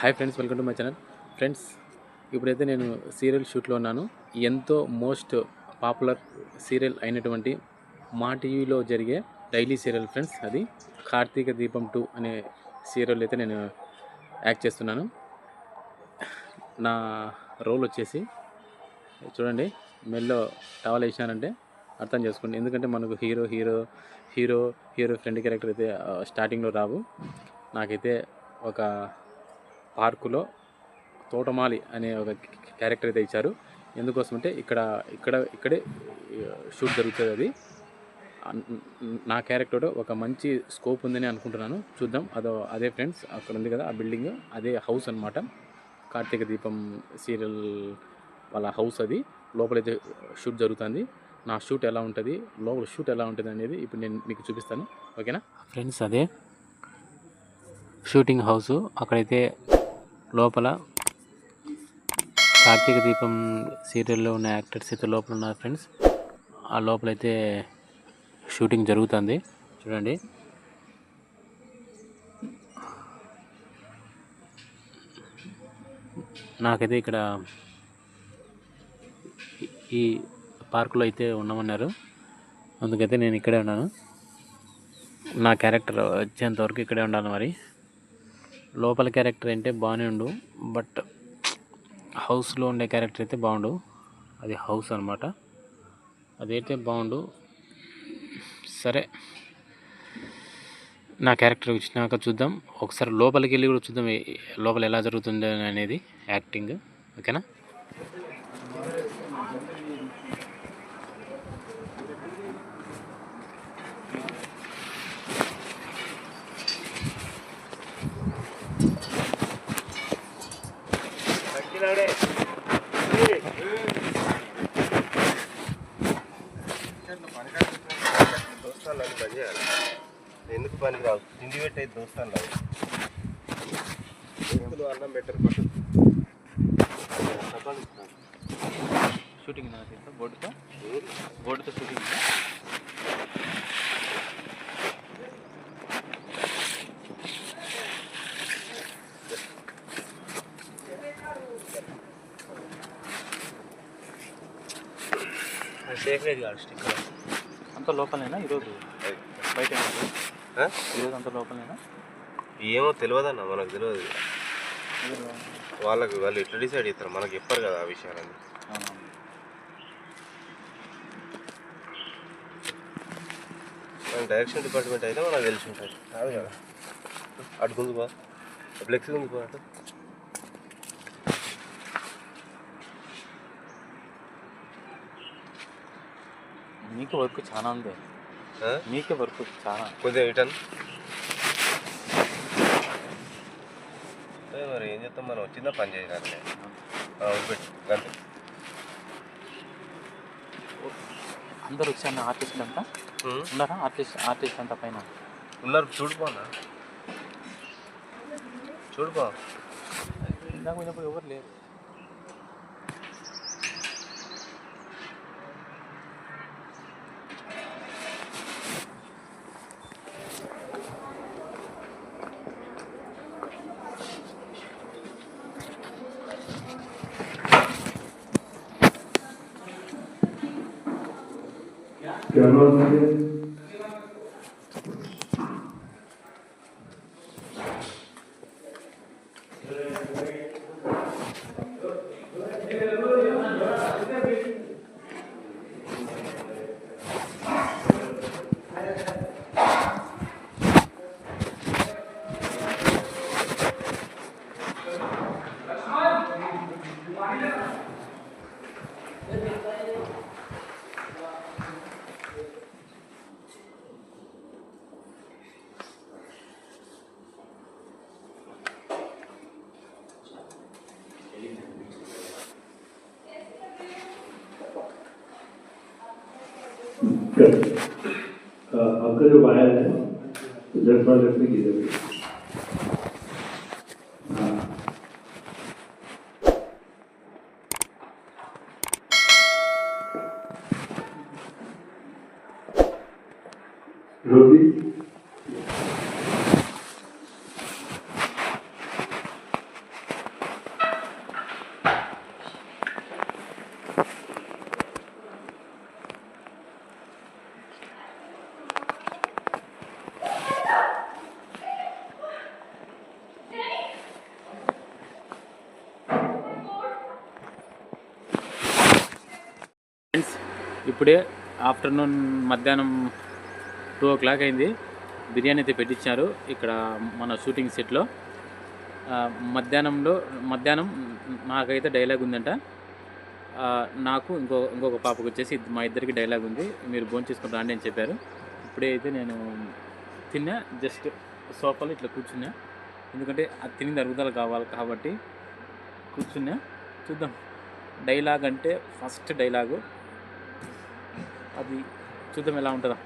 Hi friends, welcome to my channel. Friends, ఇప్పుడైతే నేను serial షూట్లో ఉన్నాను. ఎంతో మోస్ట్ పాపులర్ సీరియల్ అయినటువంటి మా టీవీలో జరిగే డైలీ సీరియల్ ఫ్రెండ్స్. అది కార్తీక దీపం 2 అనే సీరియల్ అయితే నేను యాక్ట్ చేస్తున్నాను. నా రోల్ వచ్చేసి చూడండి, మెల్లో టవల్ వేసినానంటే అర్థం చేసుకోండి. ఎందుకంటే మనకు హీరో ఫ్రెండ్ క్యారెక్టర్ అయితే స్టార్టింగ్లో రావు. నాకైతే ఒక పార్కులో తోటమాలి అనే ఒక క్యారెక్టర్ అయితే ఇచ్చారు. ఎందుకోసమంటే ఇక్కడే షూట్ జరుగుతుంది. అది నా క్యారెక్టర్ ఒక మంచి స్కోప్ ఉందని అనుకుంటున్నాను. చూద్దాం. అదే ఫ్రెండ్స్, అక్కడ ఉంది కదా ఆ బిల్డింగ్, అదే హౌస్ అనమాట. కార్తీక దీపం సీరియల్ వాళ్ళ హౌస్. అది లోపలైతే షూట్ జరుగుతుంది. నా షూట్ ఎలా ఉంటుంది, లోపల షూట్ ఎలా ఉంటుంది అనేది ఇప్పుడు నేను మీకు చూపిస్తాను. ఓకేనా ఫ్రెండ్స్? అదే షూటింగ్ హౌస్. అక్కడైతే లోపల కార్తీక దీపం సీరియల్లో ఉన్న యాక్టర్స్ అయితే లోపల ఉన్నారు ఫ్రెండ్స్. ఆ లోపలైతే షూటింగ్ జరుగుతుంది. చూడండి, నాకైతే ఇక్కడ ఈ పార్కులో అయితే ఉండమన్నారు. అందుకైతే నేను ఇక్కడే ఉన్నాను. నా క్యారెక్టర్ వచ్చేంతవరకు ఇక్కడే ఉండాలి. మరి లోపల క్యారెక్టర్ అంటే బాగానే ఉండు, బట్ హౌస్లో ఉండే క్యారెక్టర్ అయితే బాగుండు. అది హౌస్ అనమాట, అదైతే బాగుండు. సరే, నా క్యారెక్టర్ వచ్చినాక చూద్దాం. ఒకసారి లోపలికి వెళ్ళి కూడా చూద్దాం లోపల ఎలా జరుగుతుంది అనేది యాక్టింగ్. ఓకేనా? ఎందుకు పని రావు, తిండి పెట్టే దోస్తాను రావు. అన్నం బెటర్ షూటింగ్ బోర్డుతో షూటింగ్. సేఫ్ లేదు కాదు. స్టిక్కర్ అంత లోపలేనా ఈరోజు? బయట ఈరోజు అంత లోపలేనా? ఏమో తెలియదన్న, మనకు తెలియదు. వాళ్ళు ఎట్లా డిసైడ్ చేస్తారు, మనకు చెప్పారు కదా ఆ విషయాలన్నీ. మన డైరెక్షన్ డిపార్ట్మెంట్ అయితే మనకు తెలిసి ఉంటుంది కాదు కదా. అటు గుందు బా, ఫ్లెక్స్ గుందు బా. అటు మీకు వర్క్ చాలా ఉంది. మీకే వర్క్ చాలా. కొంచెం రిటర్న్ మరి ఏం చేస్తాం, మనం వచ్చిందా పని చేయాలి. అంతే. అందరు వచ్చాను. ఆర్టిస్ట్ అంతా ఉన్నారా? ఆర్టిస్ట్ అంతా పైన ఉన్నారు. చూడుకోనా, చూడుకో. ఇందాక పోయినప్పుడు ఎవరు లేరు. आपका जो वायर है लेफ्ट और लेफ्ट में कीजिए। हाँ, रोटी ఇప్పుడే ఆఫ్టర్నూన్ మధ్యాహ్నం 2 o'clock అయింది. బిర్యానీ అయితే పెట్టించారు ఇక్కడ మన షూటింగ్ సెట్లో. మధ్యాహ్నం నాకైతే డైలాగ్ ఉందంట. నాకు ఇంకొక పాపకు వచ్చేసి మా ఇద్దరికి డైలాగ్ ఉంది. మీరు భోంచేసుకుని రాండి అని చెప్పారు. ఇప్పుడే అయితే నేను తిన్నా, జస్ట్ సోఫాలో ఇట్లా కూర్చున్నా. ఎందుకంటే అది తిని అరుగుదల కావాలి కాబట్టి కూర్చున్నా. చూద్దాం డైలాగ్ అంటే ఫస్ట్ డైలాగు అది చూద్దాం ఎలా ఉంటుందో.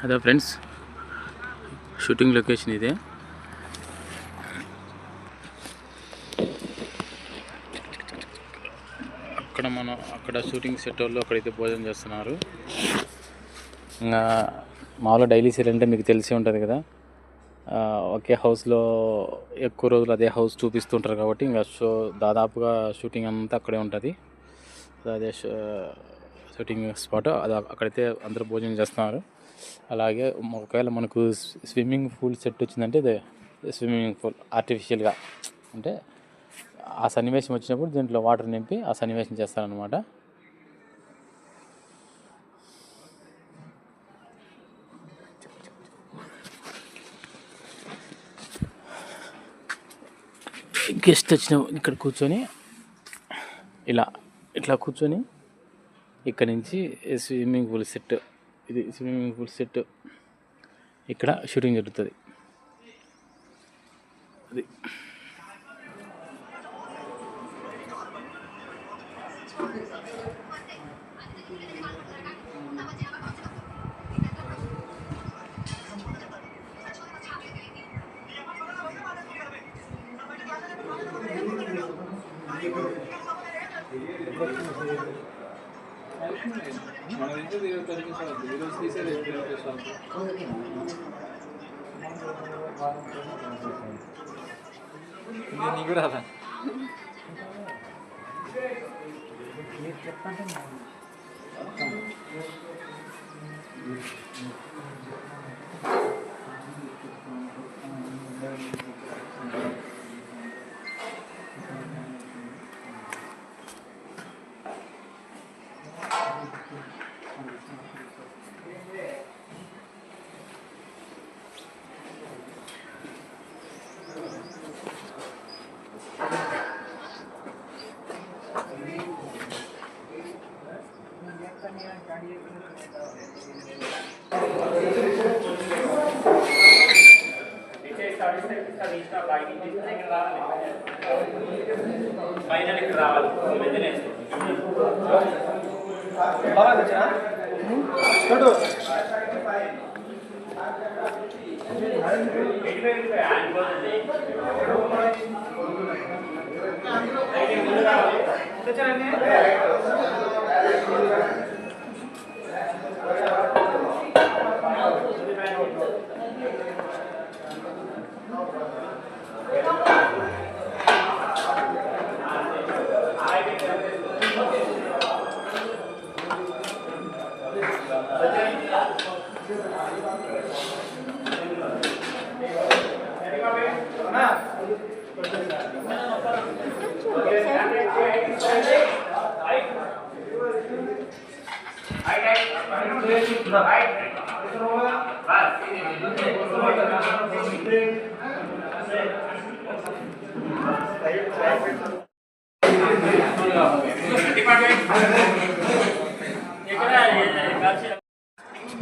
అదే ఫ్రెండ్స్ షూటింగ్ లొకేషన్ ఇదే. అక్కడ షూటింగ్ సెట్ వాళ్ళు అక్కడైతే భోజనం చేస్తున్నారు. ఇంకా మామూలుగా డైలీ సీరియల్ అంటే మీకు తెలిసే ఉంటుంది కదా, ఒకే హౌస్లో ఎక్కువ రోజులు అదే హౌస్ చూపిస్తుంటారు కాబట్టి ఇంకా దాదాపుగా షూటింగ్ అంతా అక్కడే ఉంటుంది. అదే షూటింగ్ స్పాట్ అక్కడైతే అందరూ భోజనం చేస్తున్నారు. అలాగే ఒకవేళ మనకు స్విమ్మింగ్ పూల్ సెట్ వచ్చిందంటే అదే స్విమ్మింగ్ పూల్ ఆర్టిఫిషియల్గా అంటే ఆ సన్నివేశం వచ్చినప్పుడు దీంట్లో వాటర్ నింపి ఆ సన్నివేశం చేస్తారనమాట. గెస్ట్ వచ్చిన ఇక్కడ కూర్చొని ఇట్లా కూర్చొని ఇక్కడ నుంచి స్విమ్మింగ్ పూల్ సెట్, ఇది స్విమ్మింగ్ పూల్ సెట్, ఇక్కడ షూటింగ్ జరుగుతుంది. అది నీకు రాదా?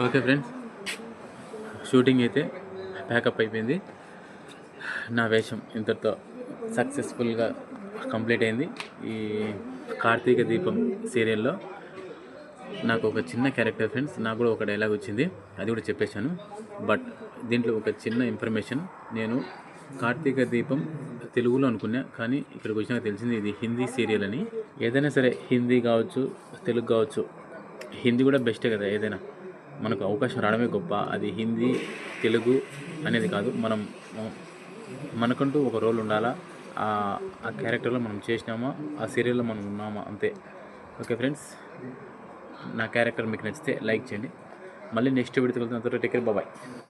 ఓకే ఫ్రెండ్స్, షూటింగ్ అయితే ప్యాకప్ అయిపోయింది. నా వేషం ఇంతటితో సక్సెస్ఫుల్గా కంప్లీట్ అయింది. ఈ కార్తీక దీపం సీరియల్లో నాకు ఒక చిన్న క్యారెక్టర్ ఫ్రెండ్స్, నాకు కూడా ఒక డైలాగ్ వచ్చింది, అది కూడా చెప్పేశాను. బట్ దీంట్లో ఒక చిన్న ఇన్ఫర్మేషన్, నేను కార్తీక దీపం తెలుగులో అనుకున్నా, కానీ ఇక్కడికి వచ్చినాక తెలిసింది ఇది హిందీ సీరియల్ అని. ఏదైనా సరే హిందీ కావచ్చు, తెలుగు కావచ్చు, హిందీ కూడా బెస్టే కదా. ఏదైనా మనకు అవకాశం రావడమే గొప్ప. అది హిందీ తెలుగు అనేది కాదు, మనకంటూ ఒక రోల్ ఉండాలా. ఆ క్యారెక్టర్లో మనం చేసినామా, ఆ సీరియల్లో మనం ఉన్నామా, అంతే. ఓకే ఫ్రెండ్స్, నా క్యారెక్టర్ మీకు నచ్చితే లైక్ చేయండి. మళ్ళీ నెక్స్ట్ వీడియోతో వెళ్తున్న తర్వాత టేక్ కేర్, బాయ్.